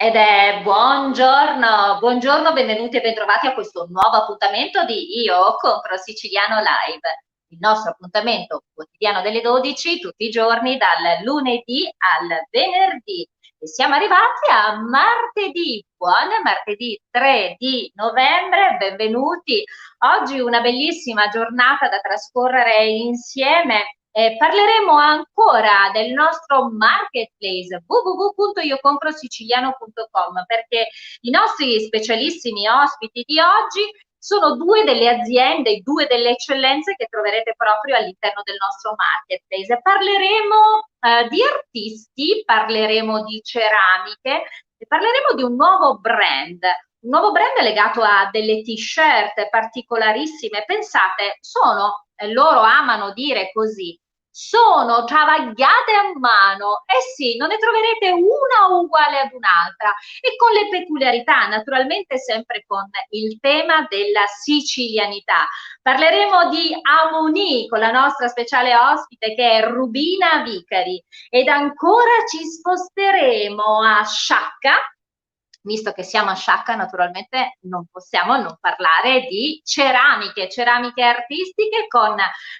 Ed è buongiorno, buongiorno, benvenuti e bentrovati a questo nuovo appuntamento di Io Compro Siciliano Live, il nostro appuntamento quotidiano delle 12, tutti i giorni, dal lunedì al venerdì. E siamo arrivati a martedì, buon martedì 3 di novembre, benvenuti. Oggi una bellissima giornata da trascorrere insieme. Parleremo ancora del nostro marketplace www.iocomprosiciliano.com, perché i nostri specialissimi ospiti di oggi sono due delle aziende, due delle eccellenze che troverete proprio all'interno del nostro marketplace. Parleremo di artisti, parleremo di ceramiche e parleremo di un nuovo brand legato a delle t-shirt particolarissime. Pensate, sono, loro amano dire così, sono travagliate a mano, eh sì, non ne troverete una uguale ad un'altra e con le peculiarità, naturalmente sempre con il tema della sicilianità. Parleremo di Amoni con la nostra speciale ospite che è Rubina Vicari ed ancora ci sposteremo a Sciacca. Visto che siamo a Sciacca, naturalmente non possiamo non parlare di ceramiche, ceramiche artistiche con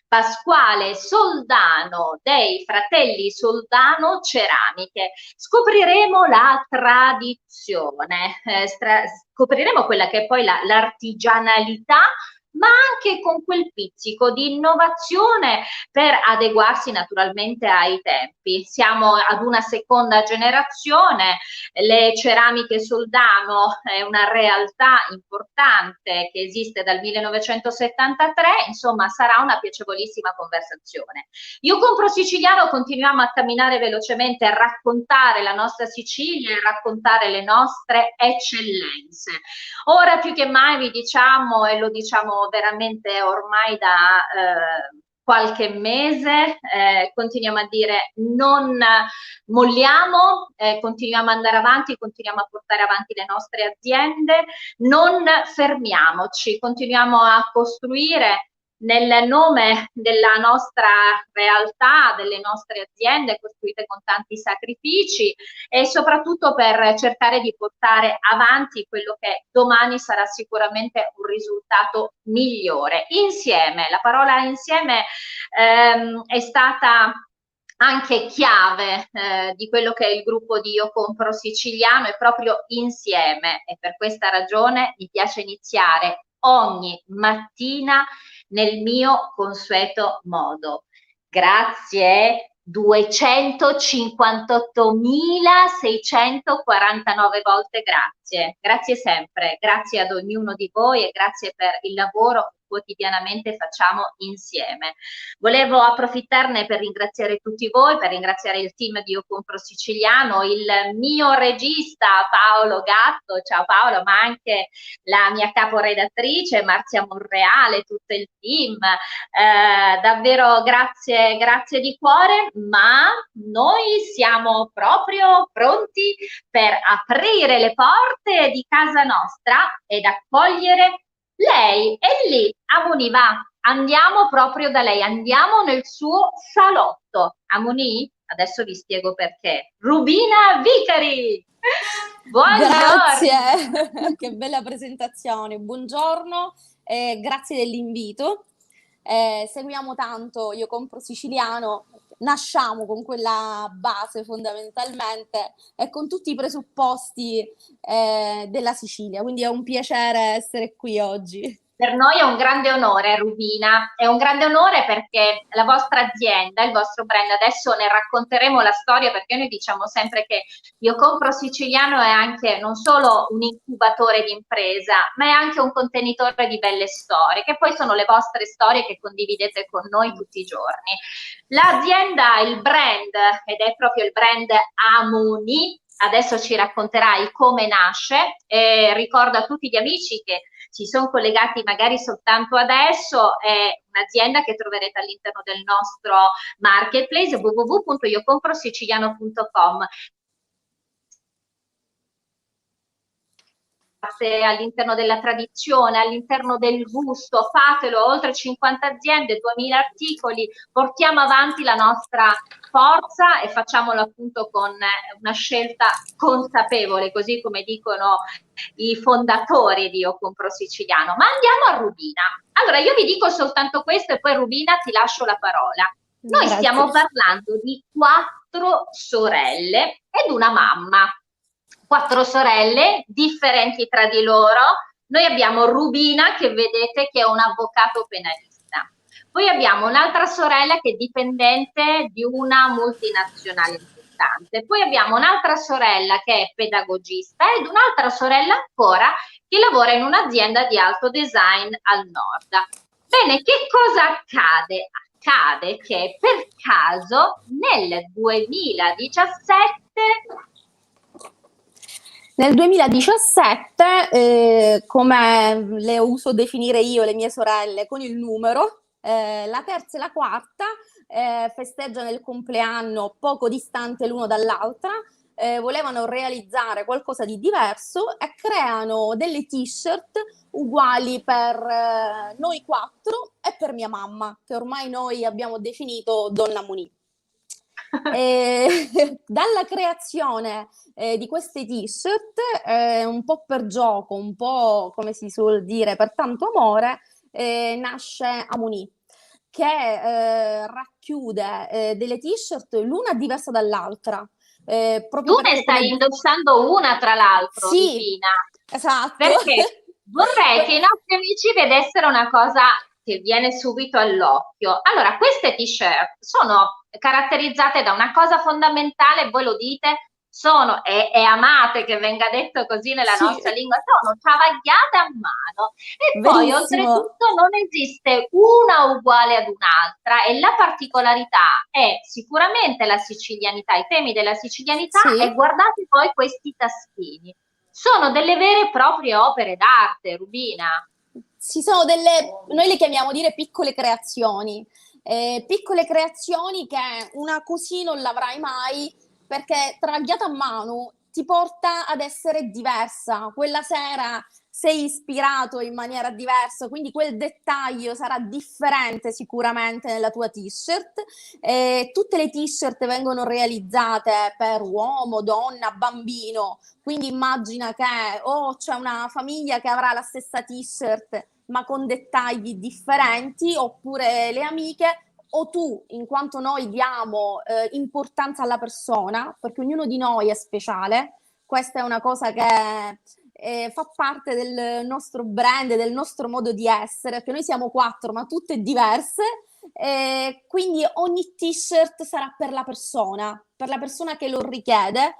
Pasquale Soldano dei Fratelli Soldano Ceramiche. Scopriremo la tradizione, scopriremo quella che è poi l'artigianalità, ma anche con quel pizzico di innovazione per adeguarsi naturalmente ai tempi. Siamo ad una seconda generazione, le ceramiche Soldano è una realtà importante che esiste dal 1973, insomma sarà una piacevolissima conversazione. Io Compro Siciliano continuiamo a camminare velocemente, a raccontare la nostra Sicilia e raccontare le nostre eccellenze. Ora più che mai vi diciamo, e lo diciamo veramente ormai da qualche mese, continuiamo a dire non molliamo, continuiamo ad andare avanti, continuiamo a portare avanti le nostre aziende, non fermiamoci, continuiamo a costruire nel nome della nostra realtà, delle nostre aziende costruite con tanti sacrifici e soprattutto per cercare di portare avanti quello che domani sarà sicuramente un risultato migliore. Insieme, la parola insieme è stata anche chiave di quello che è il gruppo di Io Compro Siciliano, è proprio insieme, e per questa ragione mi piace iniziare ogni mattina nel mio consueto modo. Grazie 258.649 volte grazie. Grazie sempre, grazie ad ognuno di voi e grazie per il lavoro che quotidianamente facciamo insieme. Volevo approfittarne per ringraziare tutti voi, per ringraziare il team di Io Compro Siciliano, il mio regista Paolo Gatto, ciao Paolo, ma anche la mia caporedattrice Marzia Monreale, tutto il team. Davvero grazie, grazie di cuore, ma noi siamo proprio pronti per aprire le porte di casa nostra ed accogliere lei. E lì, Amoni, va, andiamo proprio da lei, andiamo nel suo salotto. Amoni, adesso vi spiego perché. Rubina Vicari! Grazie, Buongiorno! che bella presentazione. Buongiorno, grazie dell'invito. Seguiamo tanto Io Compro Siciliano, nasciamo con quella base fondamentalmente e con tutti i presupposti della Sicilia, quindi è un piacere essere qui oggi. Per noi è un grande onore, Rubina, è un grande onore perché la vostra azienda, il vostro brand, adesso ne racconteremo la storia perché noi diciamo sempre che Io Compro Siciliano è anche non solo un incubatore di impresa, ma è anche un contenitore di belle storie, che poi sono le vostre storie che condividete con noi tutti i giorni. L'azienda, il brand, ed è proprio il brand Amoni, adesso ci racconterai come nasce, ricordo a tutti gli amici che ci sono collegati magari soltanto adesso, è un'azienda che troverete all'interno del nostro marketplace www.iocomprosiciliano.com. all'interno della tradizione, all'interno del gusto, fatelo, oltre 50 aziende, 2000 articoli, portiamo avanti la nostra forza e facciamolo appunto con una scelta consapevole, così come dicono i fondatori di Io Compro Siciliano. Ma andiamo a Rubina. Allora, io vi dico soltanto questo e poi Rubina ti lascio la parola. Noi Grazie. stiamo parlando di 4 sorelle ed una mamma. 4 sorelle differenti tra di loro. Noi abbiamo Rubina, che vedete che è un avvocato penalista. Poi abbiamo un'altra sorella che è dipendente di una multinazionale importante. Poi abbiamo un'altra sorella che è pedagogista ed un'altra sorella ancora che lavora in un'azienda di alto design al nord. Bene, che cosa accade? Accade che per caso nel 2017, come le uso definire io, le mie sorelle, con il numero, la terza e la quarta festeggiano il compleanno poco distante l'uno dall'altra, volevano realizzare qualcosa di diverso e creano delle t-shirt uguali per noi 4 e per mia mamma, che ormai noi abbiamo definito Donna Munì. Dalla creazione di queste t-shirt, un po' per gioco, un po' come si suol dire per tanto amore, nasce Amunì, che racchiude delle t-shirt l'una diversa dall'altra. Tu ne stai indossando una tra l'altro, sì, Rubina. Esatto. Perché vorrei che i nostri amici vedessero una cosa che viene subito all'occhio. Allora, queste t-shirt sono caratterizzate da una cosa fondamentale, voi lo dite, sono, e amate che venga detto così nella nostra lingua, sono travagliate a mano. E poi oltretutto non esiste una uguale ad un'altra e la particolarità è sicuramente la sicilianità, i temi della sicilianità e guardate poi questi taschini. Sono delle vere e proprie opere d'arte, Rubina. Ci sono noi le chiamiamo dire piccole creazioni che una così non l'avrai mai, perché travagliata a mano ti porta ad essere diversa. Quella sera sei ispirato in maniera diversa, quindi quel dettaglio sarà differente sicuramente nella tua t-shirt. Tutte le t-shirt vengono realizzate per uomo, donna, bambino, quindi immagina che c'è una famiglia che avrà la stessa t-shirt ma con dettagli differenti, oppure le amiche, o tu, in quanto noi diamo importanza alla persona, perché ognuno di noi è speciale. Questa è una cosa che fa parte del nostro brand, del nostro modo di essere, perché noi siamo 4 ma tutte diverse, quindi ogni t-shirt sarà per la persona che lo richiede,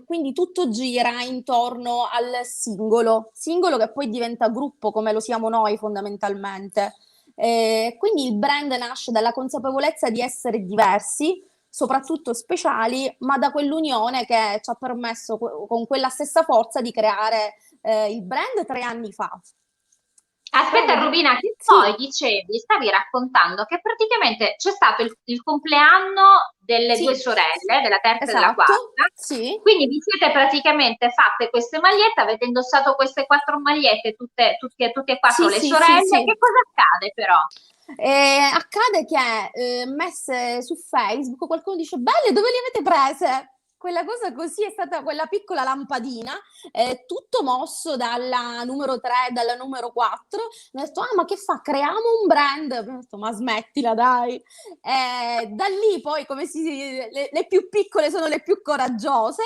quindi tutto gira intorno al singolo che poi diventa gruppo, come lo siamo noi fondamentalmente. Quindi il brand nasce dalla consapevolezza di essere diversi, soprattutto speciali, ma da quell'unione che ci ha permesso con quella stessa forza di creare il brand 3 anni fa. Aspetta Rubina, che poi dicevi, stavi raccontando che praticamente c'è stato il compleanno delle 2 sorelle, della terza e della quarta, quindi vi siete praticamente fatte queste magliette, avete indossato queste 4 magliette, tutte e 4 le sorelle, che cosa accade però? Accade che messe su Facebook qualcuno dice: belle, dove le avete prese? Quella cosa così è stata quella piccola lampadina, tutto mosso dalla numero 3, dalla numero 4. Mi ho detto: ma che fa? Creiamo un brand. Mi ho detto: ma smettila, dai. Da lì poi, le più piccole sono le più coraggiose.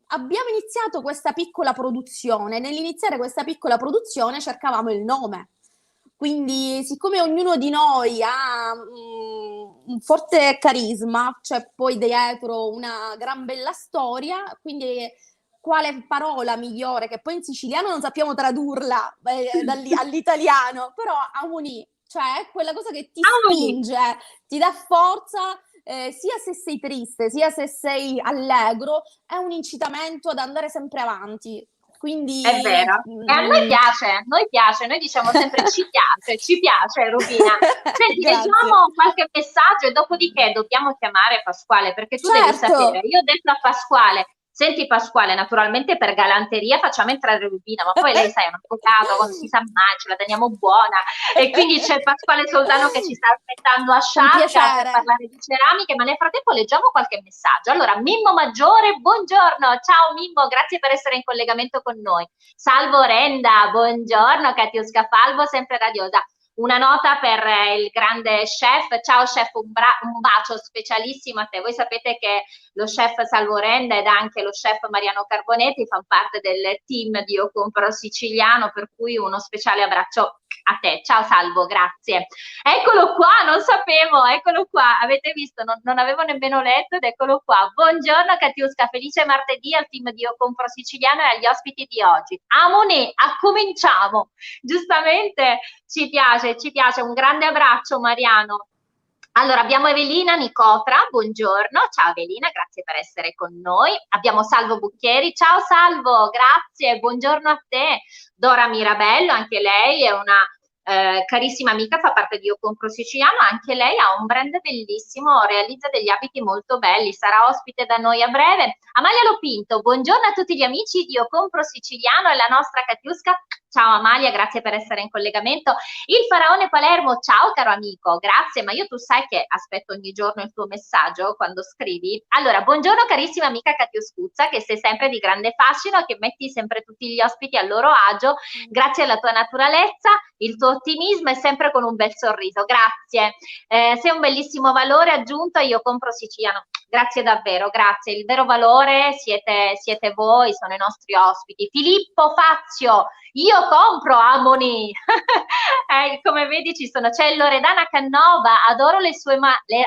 Abbiamo iniziato questa piccola produzione. Nell'iniziare questa piccola produzione cercavamo il nome. Quindi, siccome ognuno di noi ha un forte carisma, c'è poi dietro una gran bella storia, quindi quale parola migliore, che poi in siciliano non sappiamo tradurla all'italiano, però Amunì, cioè è quella cosa che ti spinge, ti dà forza, sia se sei triste, sia se sei allegro, è un incitamento ad andare sempre avanti. Quindi, è vero, e a noi piace, noi diciamo sempre ci piace Rubina. Senti, leggiamo qualche messaggio e dopodiché dobbiamo chiamare Pasquale, perché tu devi sapere, io ho detto a Pasquale, Senti Pasquale, naturalmente per galanteria facciamo entrare Rubina, ma poi lei sai è un avvocato, quando si sa mai ce la teniamo buona, e quindi c'è Pasquale Soldano che ci sta aspettando a Sciacca per parlare di ceramiche, ma nel frattempo leggiamo qualche messaggio. Allora, Mimmo Maggiore, buongiorno, ciao Mimmo, grazie per essere in collegamento con noi. Salvo Renda, buongiorno, Katiuska Falvo, sempre radiosa. Una nota per il grande chef, ciao chef, un bacio specialissimo a te. Voi sapete che lo chef Salvo Renda ed anche lo chef Mariano Carbonetti fanno parte del team di Io Compro Siciliano, per cui uno speciale abbraccio a te. Ciao Salvo, grazie. Eccolo qua, non sapevo, eccolo qua, avete visto, non avevo nemmeno letto ed eccolo qua. Buongiorno Katiuska, felice martedì al team di Io Compro Siciliano e agli ospiti di oggi. Amone, cominciamo. Giustamente ci piace, un grande abbraccio Mariano. Allora, abbiamo Evelina Nicotra, buongiorno, ciao Evelina, grazie per essere con noi. Abbiamo Salvo Bucchieri, ciao Salvo, grazie, buongiorno a te. Dora Mirabello, anche lei è una carissima amica, fa parte di Io Compro Siciliano, anche lei ha un brand bellissimo, realizza degli abiti molto belli, sarà ospite da noi a breve. Amalia Lopinto, buongiorno a tutti gli amici di Io Compro Siciliano e la nostra Katiuska. Ciao Amalia, grazie per essere in collegamento. Il Faraone Palermo, ciao caro amico, grazie, ma io tu sai che aspetto ogni giorno il tuo messaggio quando scrivi. Allora, buongiorno carissima amica Katiuskuzza, che sei sempre di grande fascino, che metti sempre tutti gli ospiti a loro agio, grazie alla tua naturalezza, il tuo ottimismo e sempre con un bel sorriso, grazie. Sei un bellissimo valore aggiunto a Io Compro Siciliano. Grazie davvero, grazie. Il vero valore siete voi, sono i nostri ospiti. Filippo Fazio, io compro Amoni. Come vedi c'è Loredana Cannova, adoro le sue maglie.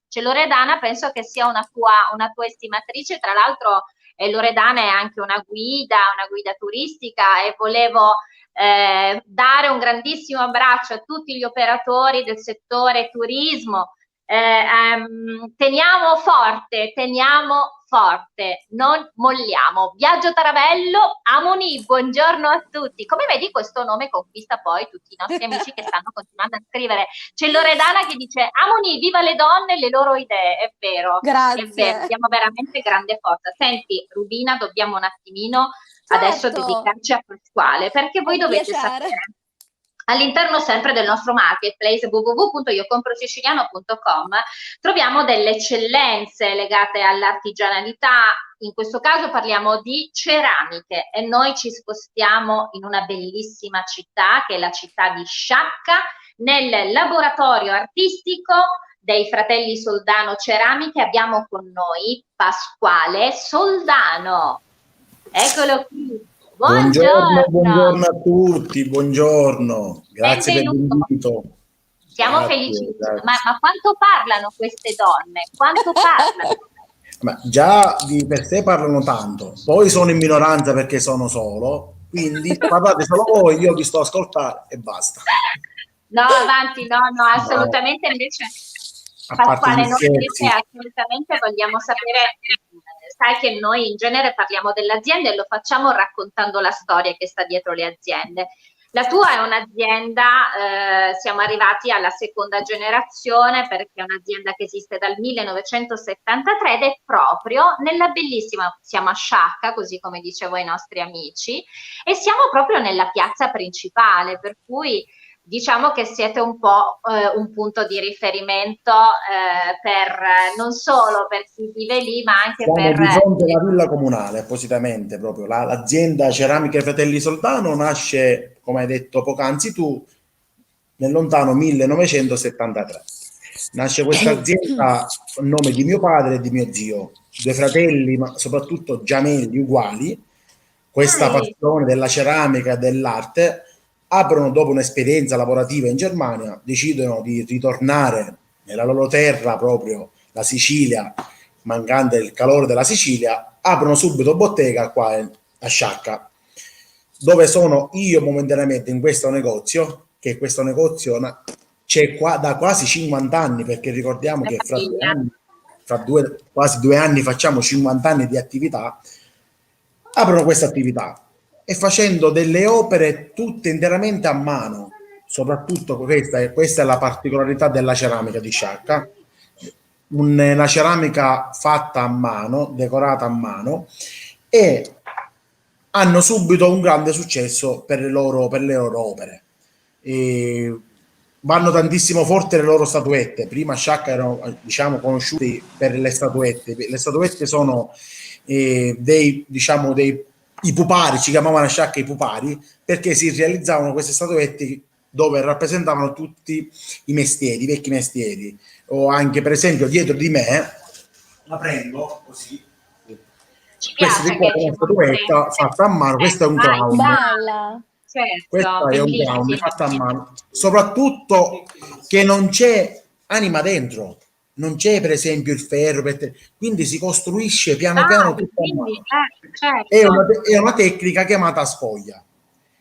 C'è Loredana, penso che sia una tua estimatrice, tra l'altro Loredana è anche una guida turistica, e volevo dare un grandissimo abbraccio a tutti gli operatori del settore turismo. Teniamo forte, non molliamo. Viaggio Taravello, Amoni, buongiorno a tutti. Come vedi, questo nome conquista poi tutti i nostri amici che stanno continuando a scrivere. C'è Loredana che dice Amoni, viva le donne e le loro idee. È vero, grazie. È vero, abbiamo veramente grande forza. Senti, Rubina, dobbiamo un attimino adesso dedicarci a Pasquale, perché voi dovete sapere, all'interno sempre del nostro marketplace www.iocomprosiciliano.com troviamo delle eccellenze legate all'artigianalità. In questo caso parliamo di ceramiche e noi ci spostiamo in una bellissima città che è la città di Sciacca, nel laboratorio artistico dei fratelli Soldano Ceramiche. Abbiamo con noi Pasquale Soldano. Eccolo qui. Buongiorno a tutti, buongiorno, grazie per l'invito. Siamo felicissimi, ma quanto parlano queste donne? Quanto parlano? Ma già di per sé parlano tanto, poi sono in minoranza perché sono solo, quindi parlate solo voi, io vi sto a ascoltare e basta. No, avanti, no, assolutamente, invece Pasquale, noi invece assolutamente vogliamo sapere. Sai che noi in genere parliamo delle aziende e lo facciamo raccontando la storia che sta dietro le aziende. La tua è un'azienda, siamo arrivati alla seconda generazione perché è un'azienda che esiste dal 1973 ed è proprio nella bellissima, siamo a Sciacca, così come dicevo ai nostri amici, e siamo proprio nella piazza principale, per cui diciamo che siete un po' un punto di riferimento non solo per chi vive lì, ma anche siamo di fronte alla villa comunale, appositamente proprio. L'azienda Ceramiche Fratelli Soldano nasce, come hai detto poc'anzi tu, nel lontano 1973. Nasce questa azienda a nome di mio padre e di mio zio, due fratelli, ma soprattutto gemelli uguali. Questa passione della ceramica e dell'arte aprono, dopo un'esperienza lavorativa in Germania, decidono di ritornare nella loro terra, proprio la Sicilia, mancante il calore della Sicilia, aprono subito bottega qua a Sciacca, dove sono io momentaneamente in questo negozio, che questo negozio c'è qua da quasi 50 anni, perché ricordiamo che quasi 2 anni facciamo 50 anni di attività. Aprono questa attività e facendo delle opere tutte interamente a mano, soprattutto questa è la particolarità della ceramica di Sciacca. una ceramica fatta a mano, decorata a mano, e hanno subito un grande successo per le loro opere. E vanno tantissimo forte le loro statuette. Prima Sciacca erano, diciamo, conosciuti per le statuette. Le statuette sono i pupari, ci chiamavano a Sciacca i pupari, perché si realizzavano queste statuette dove rappresentavano tutti i mestieri, i vecchi mestieri. O anche, per esempio, dietro di me, la prendo così. Ci Questa piace di qua che è ci una statuetta fatta a mano, questo è un clown. Bella. Questa Certo, è un clown bellissima. fatta a mano, soprattutto che non c'è anima dentro, non c'è per esempio il ferro, quindi si costruisce piano piano Dai, tutto a quindi, mano. certo. È una tecnica chiamata spoglia.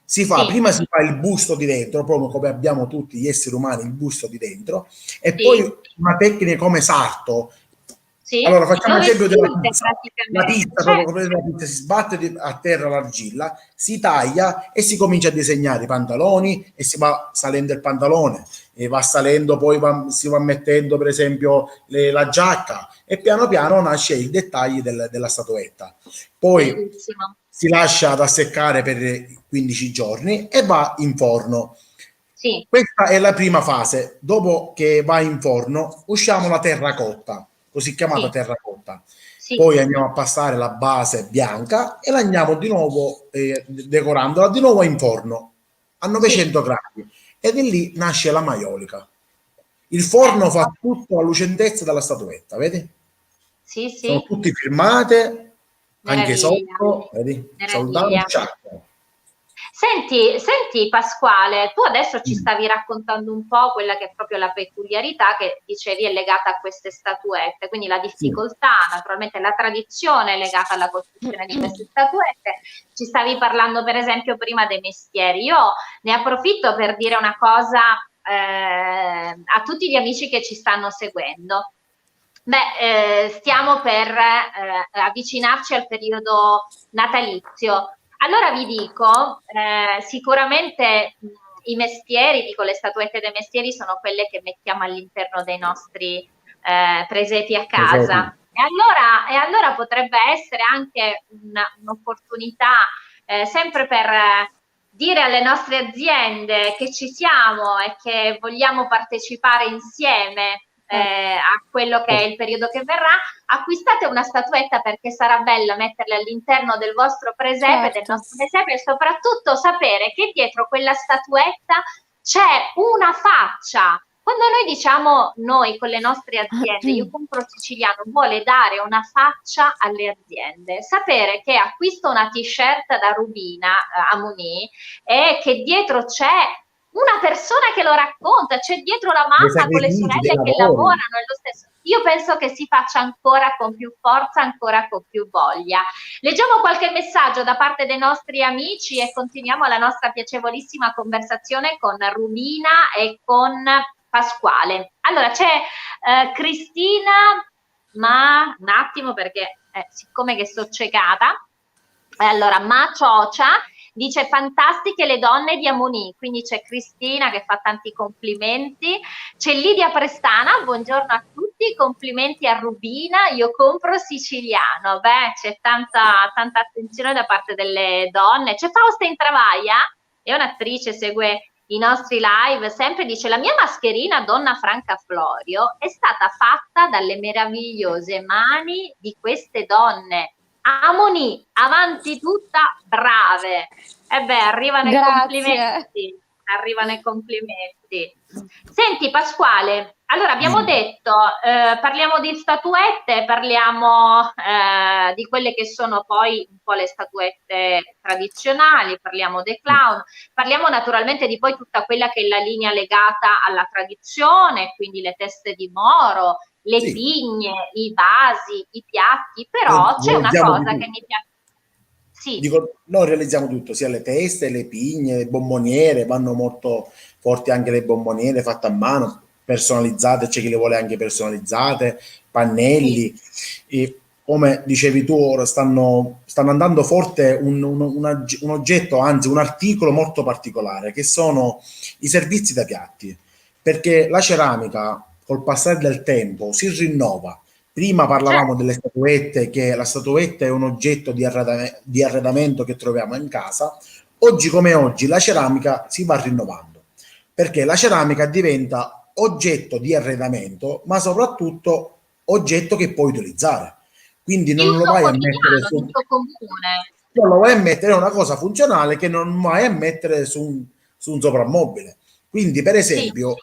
Sì, Prima si fa il busto di dentro, proprio come abbiamo tutti gli esseri umani, il busto di dentro, e poi sì, una tecnica come sarto. sì. Allora facciamo Lo l'esempio della vestite pizza. La praticamente, pizza, proprio come certo. la pizza, si sbatte a terra l'argilla, si taglia e si comincia a disegnare i pantaloni e si va salendo il pantalone e va salendo, poi si va mettendo per esempio la giacca e piano piano nasce i dettagli della statuetta. Poi Bellissimo. si lascia da seccare per 15 giorni e va in forno. Sì, Questa è la prima fase. Dopo che va in forno, usciamo la terracotta, così chiamata sì, terracotta. sì, Poi andiamo a passare la base bianca e la andiamo di nuovo decorandola di nuovo in forno a sì, 900 gradi. E di lì nasce la maiolica. Il forno fa ecco, tutto la lucentezza della statuetta, vedi? sì, Sono sì, tutti firmate, anche meraviglia, sotto, vedi? Soldano meraviglia. Sciacca. Senti Pasquale, tu adesso ci Mm. stavi raccontando un po' quella che è proprio la peculiarità che dicevi è legata a queste statuette, quindi la Sì. difficoltà, naturalmente la tradizione legata alla costruzione di queste statuette. Ci stavi parlando per esempio prima dei mestieri. Io ne approfitto per dire una cosa a tutti gli amici che ci stanno seguendo. Beh, stiamo per avvicinarci al periodo natalizio. Allora vi dico, sicuramente i mestieri, dico le statuette dei mestieri sono quelle che mettiamo all'interno dei nostri presepi a Esatto. casa. E allora potrebbe essere anche un'opportunità, sempre per dire alle nostre aziende che ci siamo e che vogliamo partecipare insieme a quello che è il periodo che verrà, acquistate una statuetta perché sarà bello metterla all'interno del vostro presepe, del Certo. nostro presepe, e soprattutto sapere che dietro quella statuetta c'è una faccia. Quando noi diciamo, noi con le nostre aziende, Io Compro Siciliano vuole dare una faccia alle aziende, sapere che acquisto una t-shirt da Rubina a Moni e che dietro c'è una persona che lo racconta, c'è dietro la Dei mamma con le sacrifici, dei sorelle che lavori. lavorano, è lo stesso. Io penso che si faccia ancora con più forza, ancora con più voglia. Leggiamo qualche messaggio da parte dei nostri amici e continuiamo la nostra piacevolissima conversazione con Rubina e con Pasquale. Allora c'è Cristina, ma un attimo perché siccome che sto ciecata, allora Ma Ciocia dice fantastiche le donne di Amoni, quindi c'è Cristina che fa tanti complimenti, c'è Lidia Prestana, buongiorno a tutti, complimenti a Rubina, Io Compro Siciliano, beh c'è tanta attenzione da parte delle donne, c'è Fausta Intravaglia, è un'attrice, segue i nostri live, sempre dice la mia mascherina Donna Franca Florio è stata fatta dalle meravigliose mani di queste donne. Amoni, avanti tutta, brave. E beh, arrivano i Grazie. complimenti, arrivano i complimenti. Senti Pasquale, allora abbiamo Dimmi. detto, parliamo di statuette, parliamo di quelle che sono poi un po' le statuette tradizionali, parliamo dei clown, parliamo naturalmente di poi tutta quella che è la linea legata alla tradizione, quindi le teste di moro, le Sì, pigne, i vasi, i piatti, però c'è una realizziamo di cosa che tutto. mi piace. Sì, Dico, noi realizziamo tutto, sia le teste, le pigne, le bomboniere, vanno molto forti anche le bomboniere fatte a mano, personalizzate, c'è chi le vuole anche personalizzate, sì, pannelli. E come dicevi tu, ora stanno andando forte un oggetto, anzi un articolo molto particolare, che sono i servizi da piatti. Perché la ceramica, col passare del tempo si rinnova. Prima parlavamo delle statuette, che la statuetta è un oggetto di arredamento che troviamo in casa. Oggi come oggi la ceramica si va rinnovando, perché la ceramica diventa oggetto di arredamento, ma soprattutto oggetto che puoi utilizzare. Quindi Di non lo uso vai a quotidiano, mettere di su, uso comune. non lo vai a mettere, è una cosa funzionale che non vai a mettere su un soprammobile. Quindi, per Sì. esempio,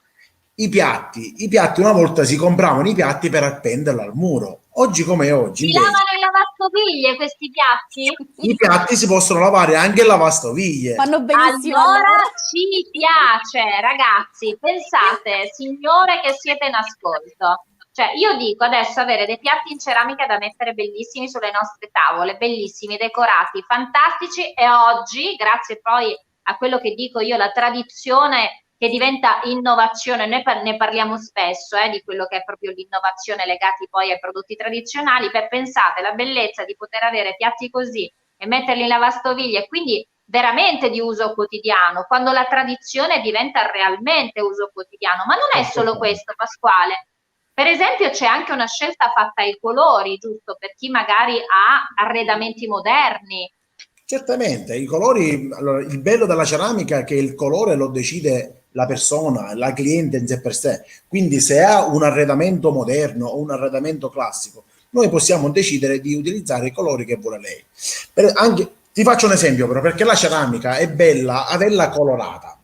i piatti una volta si compravano i piatti per appenderli al muro. Oggi come oggi, Si invece, lavano in lavastoviglie questi piatti? i piatti si possono lavare anche in lavastoviglie. Fanno benissimo Allora allora. ci piace, ragazzi, pensate, signore che siete in ascolto. Cioè, io dico adesso avere dei piatti in ceramica da mettere bellissimi sulle nostre tavole, bellissimi, decorati, fantastici, e oggi, grazie poi a quello che dico io, la tradizione che diventa innovazione, noi ne parliamo spesso, di quello che è proprio l'innovazione legati poi ai prodotti tradizionali, pensate la bellezza di poter avere piatti così e metterli in lavastoviglie, quindi veramente di uso quotidiano, quando la tradizione diventa realmente uso quotidiano. Ma non è solo questo, Pasquale. Per esempio c'è anche una scelta fatta ai colori, giusto? Per chi magari ha arredamenti moderni. Certamente, i colori, allora, il bello della ceramica è che il colore lo decide la persona, la cliente in sé per sé. Quindi se ha un arredamento moderno o un arredamento classico, noi possiamo decidere di utilizzare i colori che vuole lei. Ti faccio un esempio però, perché la ceramica è bella averla colorata.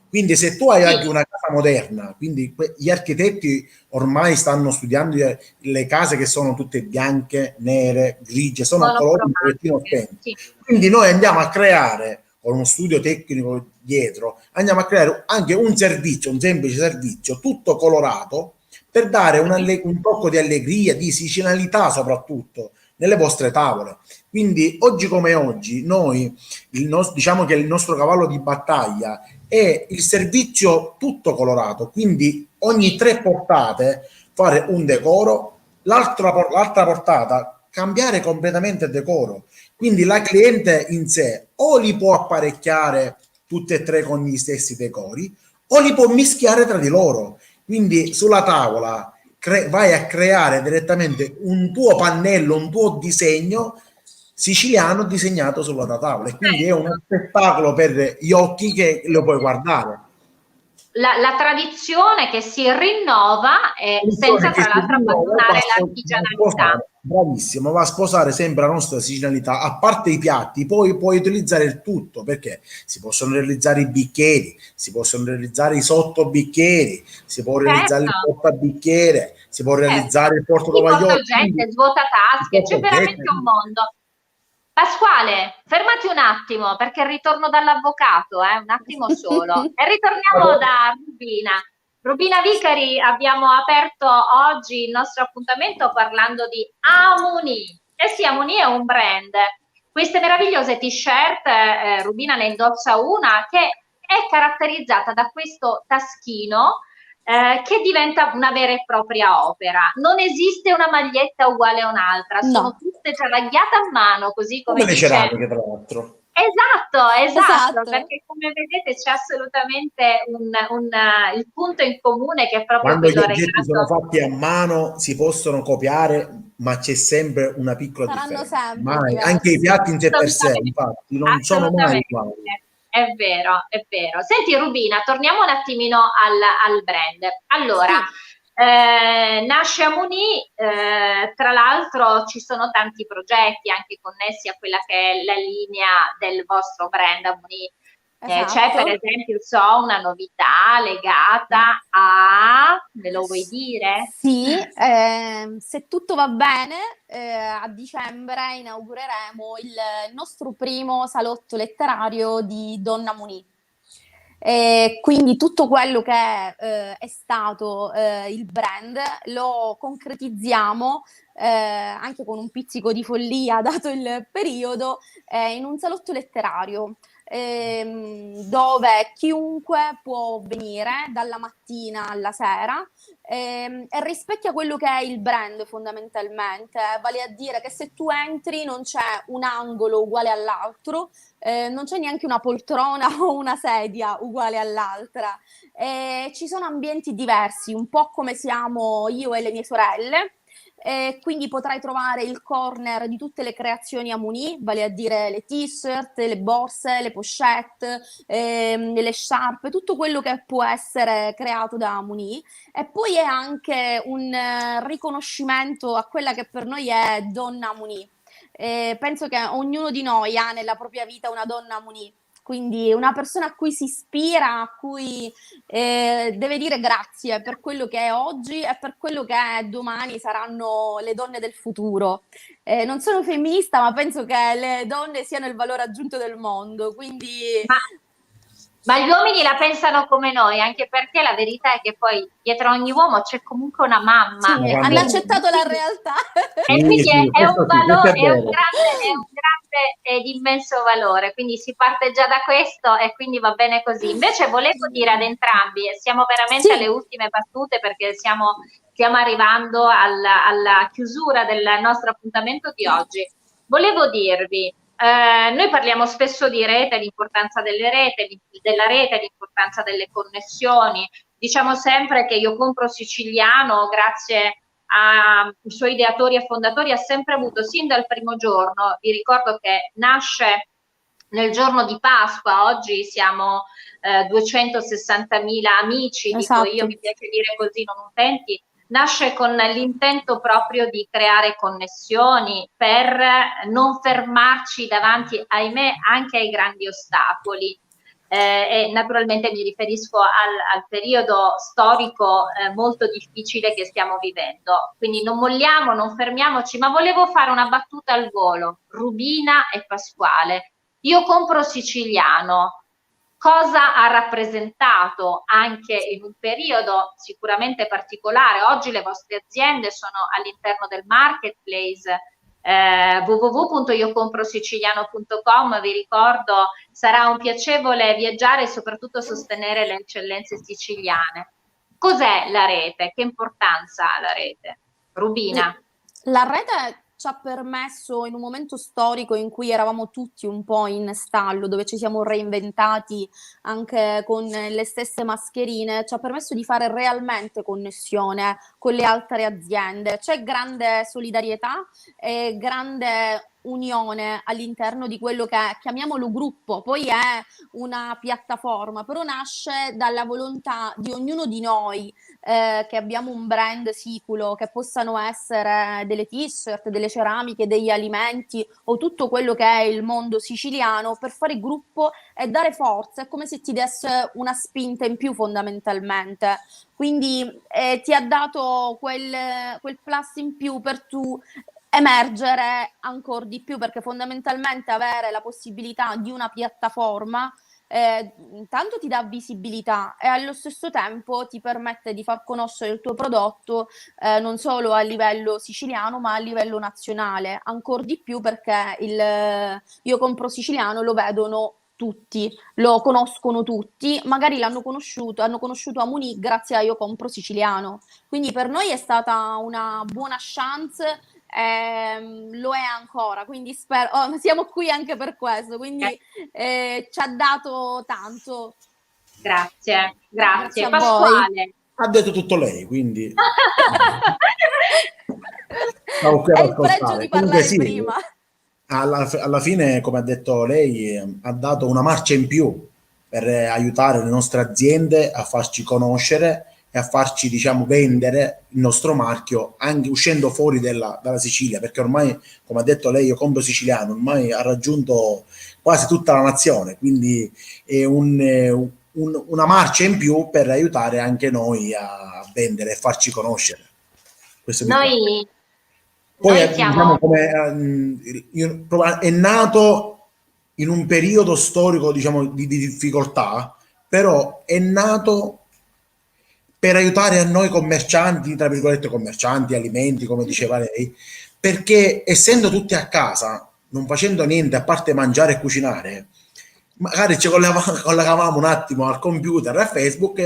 Quindi se tu hai Sì, anche una casa moderna, quindi gli architetti ormai stanno studiando le case che sono tutte bianche, nere, grigie, sono colori un pochettino monocromatiche, spenti. sì. Quindi noi andiamo a creare, con uno studio tecnico dietro, andiamo a creare anche un servizio, un semplice servizio, tutto colorato, per dare un tocco di allegria, di sicilianità soprattutto, nelle vostre tavole. Quindi oggi come oggi, noi, diciamo che il nostro cavallo di battaglia è il servizio tutto colorato, quindi ogni 3 portate fare un decoro, l'altra portata cambiare completamente il decoro. Quindi la cliente in sé o li può apparecchiare tutte e 3 con gli stessi decori o li può mischiare tra di loro. Quindi sulla tavola vai a creare direttamente un tuo pannello, un tuo disegno siciliano disegnato sulla tua tavola, e quindi è uno spettacolo per gli occhi che lo puoi guardare. La tradizione che si rinnova senza tra l'altro abbandonare l'artigianalità. Bravissimo, va a sposare sempre la nostra sicilianità. A parte i piatti, poi puoi utilizzare il tutto, perché si possono realizzare i bicchieri, si possono realizzare i sottobicchieri, si può realizzare il Certo, portabicchiere, si può certo. realizzare il I portatovagliolo. portaoggetti, svuotatasche, c'è veramente un mondo. Pasquale, fermati un attimo perché ritorno dall'avvocato, un attimo solo. E ritorniamo da Rubina. Rubina Vicari, abbiamo aperto oggi il nostro appuntamento parlando di Amuni. Eh sì, Amuni è un brand. Queste meravigliose t-shirt, Rubina ne indossa una che è caratterizzata da questo taschino che diventa una vera e propria opera. Non esiste una maglietta uguale a un'altra, sono No. tutte travagliate a mano, così come Come le dice. ceramiche, tra l'altro. Esatto, Esatto. perché come vedete c'è assolutamente il punto in comune che è proprio Quando gli quello oggetti sono legato. fatti a mano si possono copiare, ma c'è sempre una piccola Saranno differenza. sempre Mai. Anche i diversi. piatti in sé per sé, Assolutamente, infatti, non sono mai assolutamente. uguali. È vero, è vero. Senti Rubina, torniamo un attimino al brand. Allora, nasce Amuni, tra l'altro ci sono tanti progetti anche connessi a quella che è la linea del vostro brand Amuni. C'è per Esatto. esempio, una novità legata me lo vuoi dire? Sì, se tutto va bene, a dicembre inaugureremo il nostro primo salotto letterario di Donna Munì. Quindi tutto quello che è stato il brand lo concretizziamo anche con un pizzico di follia, dato il periodo, in un salotto letterario. dove chiunque può venire dalla mattina alla sera, e rispecchia quello che è il brand fondamentalmente, vale a dire che se tu entri non c'è un angolo uguale all'altro, non c'è neanche una poltrona o una sedia uguale all'altra, ci sono ambienti diversi, un po' come siamo io e le mie sorelle. Quindi potrai trovare il corner di tutte le creazioni Amuni, vale a dire le t-shirt, le borse, le pochette, le sciarpe, tutto quello che può essere creato da Amuni. E poi è anche un riconoscimento a quella che per noi è donna Amuni. Penso che ognuno di noi ha nella propria vita una donna Amuni. Quindi una persona a cui si ispira, a cui deve dire grazie per quello che è oggi e per quello che domani saranno le donne del futuro. Non sono femminista, ma penso che le donne siano il valore aggiunto del mondo, quindi... Ma gli uomini la pensano come noi, anche perché la verità è che poi dietro ogni uomo c'è comunque una mamma. Sì, hanno accettato la realtà. E quindi è un valore, è un grande ed immenso valore, quindi si parte già da questo e quindi va bene così. Invece volevo dire ad entrambi, e siamo veramente alle ultime battute perché stiamo arrivando alla chiusura del nostro appuntamento di oggi. Volevo dirvi, noi parliamo spesso di rete, l'importanza della rete, l'importanza delle connessioni. Diciamo sempre che Io Compro Siciliano, grazie ai suoi ideatori e fondatori, ha sempre avuto sin dal primo giorno, vi ricordo che nasce nel giorno di Pasqua, oggi siamo 260.000 amici, esatto. Dico io, mi piace dire così, non utenti. Nasce con l'intento proprio di creare connessioni per non fermarci davanti, ahimè, anche ai grandi ostacoli. E naturalmente mi riferisco al periodo storico molto difficile che stiamo vivendo. Quindi non molliamo, non fermiamoci, ma volevo fare una battuta al volo. Rubina e Pasquale. Io Compro Siciliano. Cosa ha rappresentato anche in un periodo sicuramente particolare? Oggi le vostre aziende sono all'interno del marketplace www.iocomprosiciliano.com. Vi ricordo, sarà un piacevole viaggiare e soprattutto sostenere le eccellenze siciliane. Cos'è la rete? Che importanza ha la rete? Rubina. La rete ci ha permesso, in un momento storico in cui eravamo tutti un po' in stallo, dove ci siamo reinventati anche con le stesse mascherine, ci ha permesso di fare realmente connessione con le altre aziende. C'è grande solidarietà e grande unione all'interno di quello che è, chiamiamolo gruppo, poi è una piattaforma, però nasce dalla volontà di ognuno di noi che abbiamo un brand siculo, che possano essere delle t-shirt, delle ceramiche, degli alimenti o tutto quello che è il mondo siciliano, per fare gruppo e dare forza. È come se ti desse una spinta in più fondamentalmente, quindi ti ha dato quel plus in più per tu emergere ancora di più, perché fondamentalmente avere la possibilità di una piattaforma intanto ti dà visibilità e allo stesso tempo ti permette di far conoscere il tuo prodotto non solo a livello siciliano ma a livello nazionale, ancora di più perché Io Compro Siciliano lo vedono tutti, lo conoscono tutti, magari hanno conosciuto Amuni grazie a Io Compro Siciliano, quindi per noi è stata una buona chance. Lo è ancora, quindi spero, siamo qui anche per questo, quindi ci ha dato tanto. Grazie a Pasquale. Voi. Ha detto tutto lei, quindi è il pregio di parlare sì, prima. Alla fine, come ha detto lei, ha dato una marcia in più per aiutare le nostre aziende a farci conoscere e a farci, diciamo, vendere il nostro marchio anche uscendo fuori dalla Sicilia, perché ormai, come ha detto lei, Io Compro Siciliano ormai ha raggiunto quasi tutta la nazione, quindi è una marcia in più per aiutare anche noi a vendere e farci conoscere. Questo noi poi siamo... diciamo, come è nato in un periodo storico, diciamo, di difficoltà, però è nato per aiutare a noi commercianti, tra virgolette commercianti, alimenti, come diceva lei, perché essendo tutti a casa, non facendo niente a parte mangiare e cucinare, magari ci collegavamo un attimo al computer, a Facebook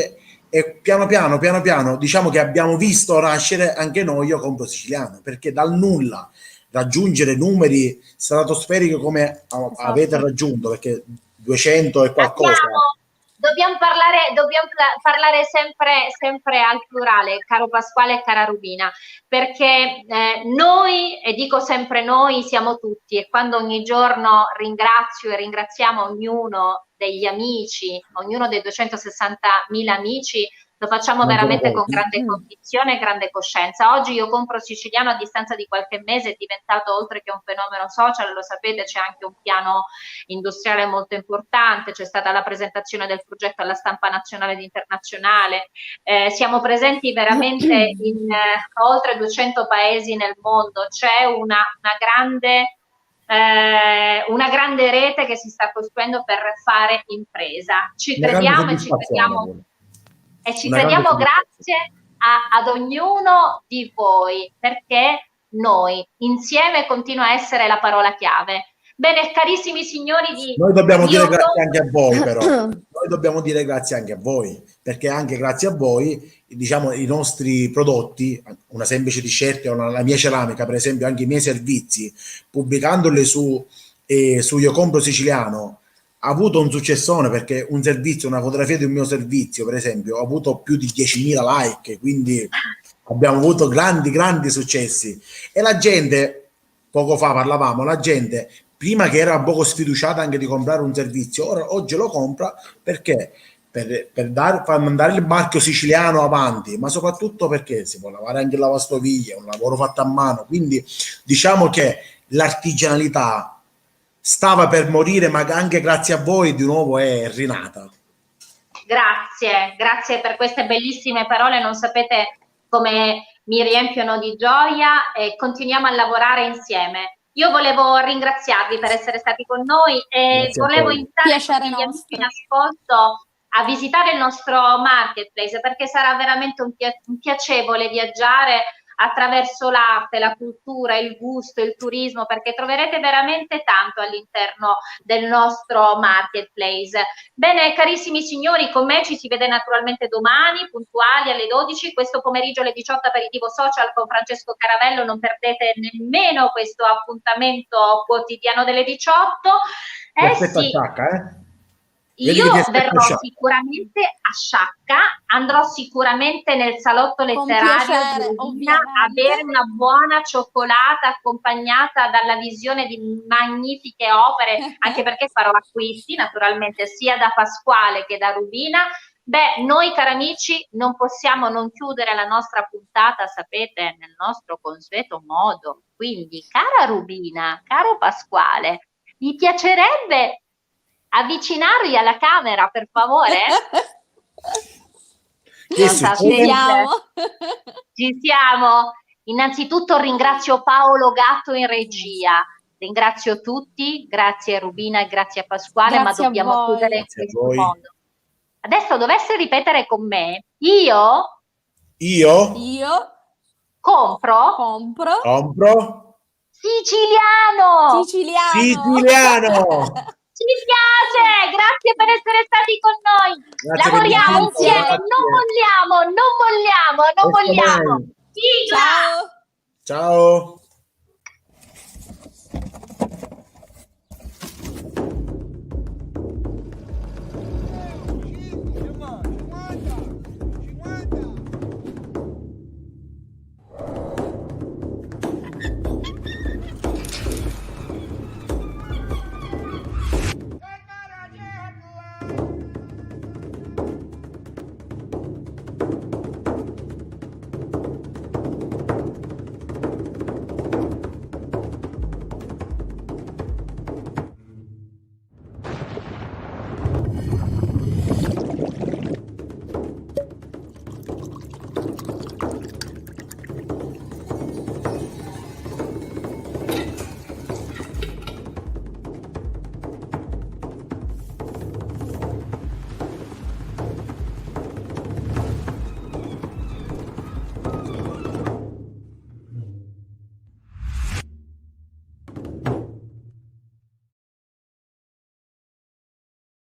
e piano piano diciamo che abbiamo visto nascere anche noi Io Compro Siciliano, perché dal nulla raggiungere numeri stratosferici come avete Esatto. raggiunto, perché 200 e qualcosa. Dobbiamo parlare sempre al plurale, caro Pasquale e cara Rubina, perché noi, e dico sempre noi, siamo tutti, e quando ogni giorno ringrazio e ringraziamo ognuno degli amici, ognuno dei 260.000 amici, lo facciamo Non sono veramente con pochi. grande convinzione e grande coscienza. Oggi Io Compro Siciliano, a distanza di qualche mese, è diventato, oltre che un fenomeno social, lo sapete, c'è anche un piano industriale molto importante, c'è stata la presentazione del progetto alla stampa nazionale ed internazionale, siamo presenti veramente in oltre 200 paesi nel mondo, c'è una grande rete che si sta costruendo per fare impresa. Ci Una grande crediamo soddisfazione. e ci Una grande crediamo soddisfazione. grazie ad ognuno di voi, perché noi insieme continua a essere la parola chiave. Bene, carissimi signori Noi dobbiamo dire Io grazie anche a Compro voi, però. Noi dobbiamo dire grazie anche a voi, perché anche grazie a voi, diciamo, i nostri prodotti, una semplice t-shirt o la mia ceramica, per esempio, anche i miei servizi, pubblicandoli su Io Compro Siciliano, ha avuto un successone, perché un servizio, una fotografia di un mio servizio, per esempio, ha avuto più di 10.000 like, quindi abbiamo avuto grandi successi. E la gente, poco fa parlavamo, la gente prima che era poco sfiduciata anche di comprare un servizio, oggi lo compra perché far mandare il marchio siciliano avanti, ma soprattutto perché si può lavare anche il lavastoviglie, è un lavoro fatto a mano, quindi diciamo che l'artigianalità stava per morire, ma anche grazie a voi di nuovo è rinata. Grazie per queste bellissime parole, non sapete come mi riempiono di gioia, e continuiamo a lavorare insieme. Io volevo ringraziarvi per essere stati con noi e Grazie a volevo voi. invitare Piacere tutti gli amici nostro. in ascolto a visitare il nostro marketplace, perché sarà veramente un piacevole viaggiare attraverso l'arte, la cultura, il gusto, il turismo, perché troverete veramente tanto all'interno del nostro marketplace. Bene, carissimi signori, con me ci si vede naturalmente domani, puntuali alle 12, questo pomeriggio alle 18 aperitivo social con Francesco Caravello, non perdete nemmeno questo appuntamento quotidiano delle 18. Ti aspetto a Sì, Sciacca, Vedi io che ti aspetto a verrò Sciacca. sicuramente a Sciacca, andrò sicuramente nel salotto Con letterario di piacere, Rubina a ovviamente. bere una buona cioccolata accompagnata dalla visione di magnifiche opere, anche perché farò acquisti naturalmente sia da Pasquale che da Rubina. Beh, noi cari amici non possiamo non chiudere la nostra puntata, sapete, nel nostro consueto modo. Quindi, cara Rubina, caro Pasquale, vi piacerebbe avvicinarvi alla camera, per favore? Che Non sa, succede? Ci siamo. Ci siamo. Innanzitutto ringrazio Paolo Gatto in regia. Ringrazio tutti, grazie a Rubina e grazie a Pasquale, Grazie ma a dobbiamo voi. chiudere in Grazie a questo voi. modo. Adesso dovesse ripetere con me, io Io compro compro siciliano. siciliano. Ci piace, grazie per essere stati con noi. Grazie per Lavoriamo l'invito, insieme, grazie. non molliamo. Questo Sigla! Ciao. Ciao.